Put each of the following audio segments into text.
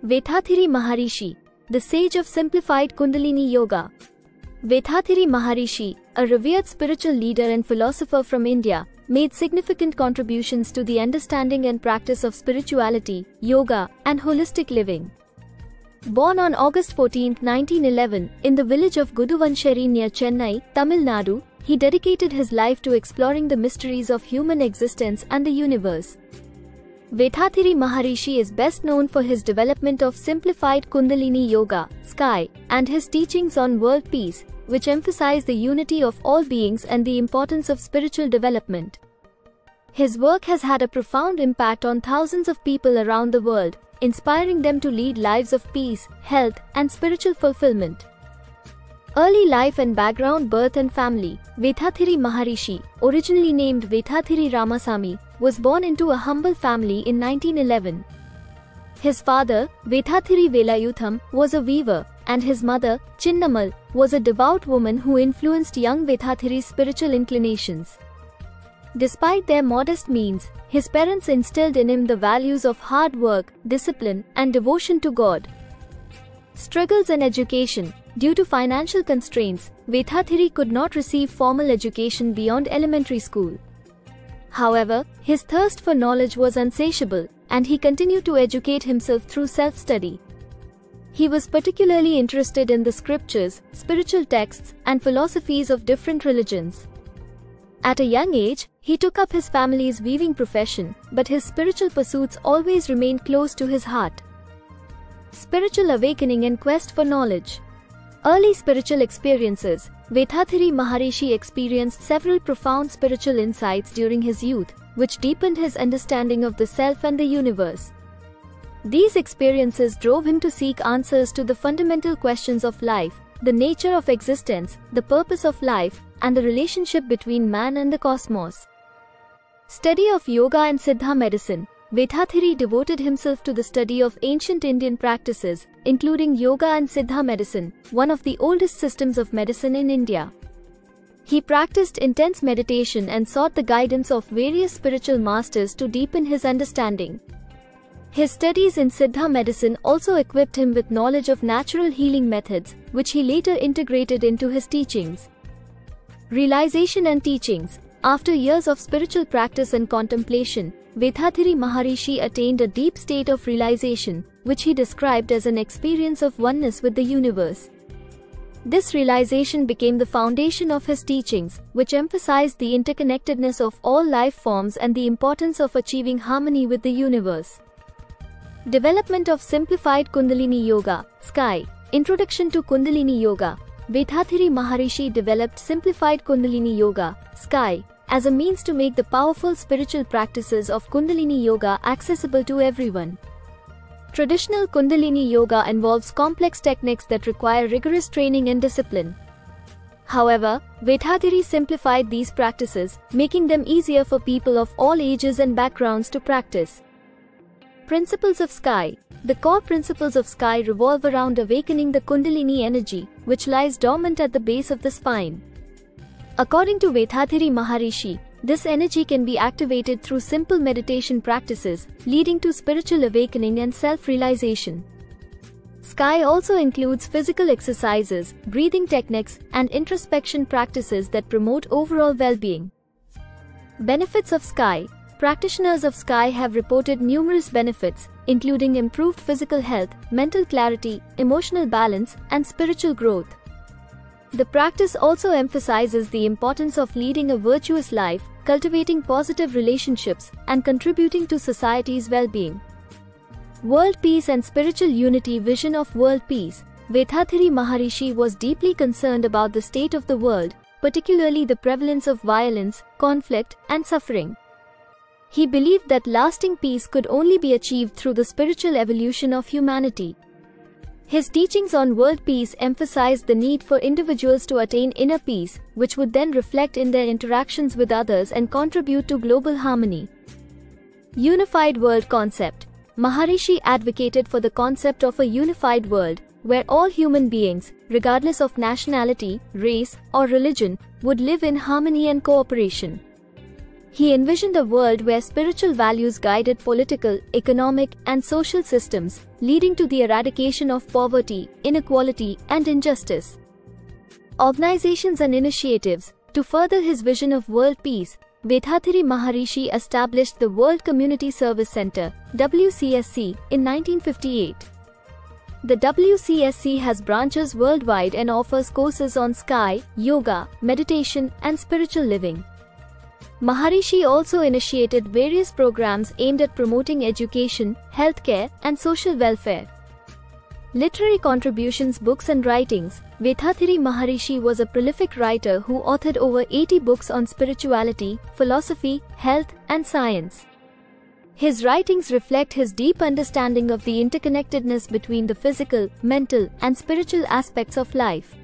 Vethathiri Maharishi, the sage of simplified Kundalini Yoga. Vethathiri Maharishi, a revered spiritual leader and philosopher from India, made significant contributions to the understanding and practice of spirituality, yoga, and holistic living. Born on August 14, 1911, in the village of Guduvancheri near Chennai, Tamil Nadu, he dedicated his life to exploring the mysteries of human existence and the universe. Vethathiri Maharishi is best known for his development of simplified Kundalini Yoga, Sky, and his teachings on world peace, which emphasize the unity of all beings and the importance of spiritual development. His work has had a profound impact on thousands of people around the world, inspiring them to lead lives of peace, health, and spiritual fulfillment. Early life and background. Birth and family. Vethathiri Maharishi, originally named Vethathiri Ramasamy, was born into a humble family in 1911. His father, Vethathiri Velayutham, was a weaver, and his mother, Chinnamal, was a devout woman who influenced young Vethathiri's spiritual inclinations. Despite their modest means, his parents instilled in him the values of hard work, discipline, and devotion to God. Struggles and education. Due to financial constraints, Vethathiri could not receive formal education beyond elementary school. However, his thirst for knowledge was insatiable, and he continued to educate himself through self-study. He was particularly interested in the scriptures, spiritual texts, and philosophies of different religions. At a young age, he took up his family's weaving profession, but his spiritual pursuits always remained close to his heart. Spiritual awakening and quest for knowledge. Early spiritual experiences. Vethathiri Maharishi experienced several profound spiritual insights during his youth, which deepened his understanding of the self and the universe. These experiences drove him to seek answers to the fundamental questions of life, the nature of existence, the purpose of life, and the relationship between man and the cosmos. Study of yoga and Siddha medicine. Vethathiri devoted himself to the study of ancient Indian practices, including yoga and Siddha medicine, one of the oldest systems of medicine in India. He practiced intense meditation and sought the guidance of various spiritual masters to deepen his understanding. His studies in Siddha medicine also equipped him with knowledge of natural healing methods, which he later integrated into his teachings. Realization and teachings. After years of spiritual practice and contemplation, Vethathiri Maharishi attained a deep state of realization, which he described as an experience of oneness with the universe. This realization became the foundation of his teachings, which emphasized the interconnectedness of all life forms and the importance of achieving harmony with the universe. Development of simplified Kundalini Yoga, Sky. Introduction to Kundalini Yoga. Vethathiri Maharishi developed simplified Kundalini Yoga, Sky, as a means to make the powerful spiritual practices of Kundalini Yoga accessible to everyone. Traditional Kundalini Yoga involves complex techniques that require rigorous training and discipline. However, Vethathiri simplified these practices, making them easier for people of all ages and backgrounds to practice. Principles of Sky. The core principles of Sky revolve around awakening the Kundalini energy, which lies dormant at the base of the spine. According to Vethathiri Maharishi, this energy can be activated through simple meditation practices, leading to spiritual awakening and self-realization. Sky also includes physical exercises, breathing techniques, and introspection practices that promote overall well-being. Benefits of Sky. Practitioners of Sky have reported numerous benefits, including improved physical health, mental clarity, emotional balance, and spiritual growth. The practice also emphasizes the importance of leading a virtuous life, cultivating positive relationships, and contributing to society's well-being. World peace and spiritual unity. Vision of world peace. Vethathiri Maharishi was deeply concerned about the state of the world, particularly the prevalence of violence, conflict, and suffering. He believed that lasting peace could only be achieved through the spiritual evolution of humanity. His teachings on world peace emphasized the need for individuals to attain inner peace, which would then reflect in their interactions with others and contribute to global harmony. Unified world concept. Maharishi advocated for the concept of a unified world, where all human beings, regardless of nationality, race, or religion, would live in harmony and cooperation. He envisioned a world where spiritual values guided political, economic, and social systems, leading to the eradication of poverty, inequality, and injustice. Organizations and initiatives. To further his vision of world peace, Vethathiri Maharishi established the World Community Service Center, WCSC, in 1958. The WCSC has branches worldwide and offers courses on sky, yoga, meditation, and spiritual living. Maharishi also initiated various programs aimed at promoting education, healthcare, and social welfare. Literary contributions, books and writings. Vethathiri Maharishi was a prolific writer who authored over 80 books on spirituality, philosophy, health, and science. His writings reflect his deep understanding of the interconnectedness between the physical, mental, and spiritual aspects of life.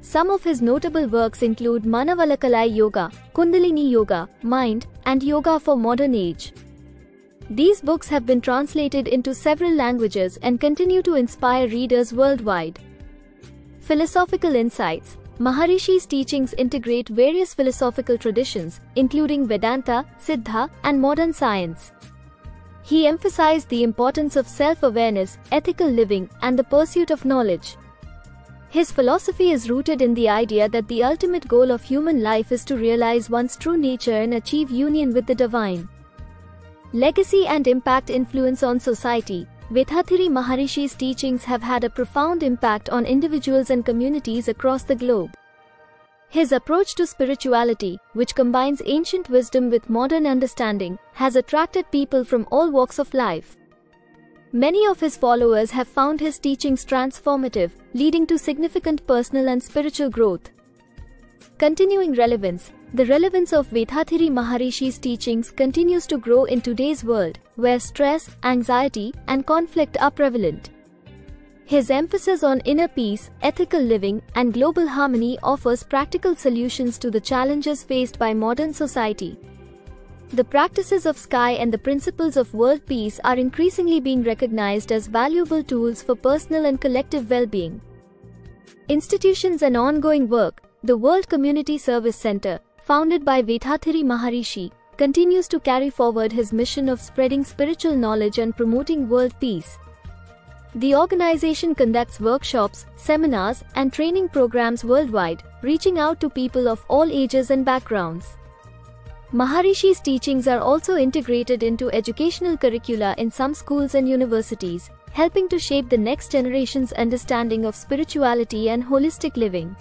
Some of his notable works include Manavalakalai Yoga, Kundalini Yoga, Mind, and Yoga for Modern Age. These books have been translated into several languages and continue to inspire readers worldwide. Philosophical insights. Maharishi's teachings integrate various philosophical traditions, including Vedanta, Siddha, and modern science. He emphasized the importance of self-awareness, ethical living, and the pursuit of knowledge. His philosophy is rooted in the idea that the ultimate goal of human life is to realize one's true nature and achieve union with the divine. Legacy and impact. Influence on society. Vethathiri Maharishi's teachings have had a profound impact on individuals and communities across the globe. His approach to spirituality, which combines ancient wisdom with modern understanding, has attracted people from all walks of life. Many of his followers have found his teachings transformative, leading to significant personal and spiritual growth. Continuing relevance. The relevance of Vethathiri Maharishi's teachings continues to grow in today's world, where stress, anxiety, and conflict are prevalent. His emphasis on inner peace, ethical living, and global harmony offers practical solutions to the challenges faced by modern society. The practices of Sky and the principles of world peace are increasingly being recognized as valuable tools for personal and collective well-being. Institutions and ongoing work. The World Community Service Center, founded by Vethathiri Maharishi, continues to carry forward his mission of spreading spiritual knowledge and promoting world peace. The organization conducts workshops, seminars, and training programs worldwide, reaching out to people of all ages and backgrounds. Maharishi's teachings are also integrated into educational curricula in some schools and universities, helping to shape the next generation's understanding of spirituality and holistic living.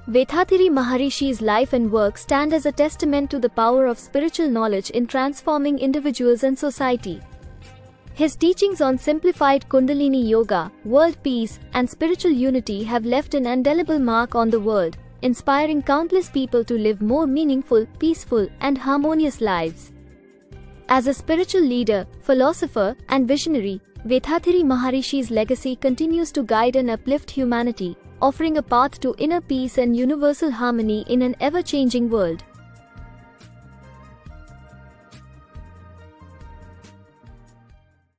Vethathiri Maharishi's life and work stand as a testament to the power of spiritual knowledge in transforming individuals and society. His teachings on simplified Kundalini Yoga, world peace, and spiritual unity have left an indelible mark on the world, inspiring countless people to live more meaningful, peaceful, and harmonious lives. As a spiritual leader, philosopher, and visionary, Vethathiri Maharishi's legacy continues to guide and uplift humanity, offering a path to inner peace and universal harmony in an ever-changing world.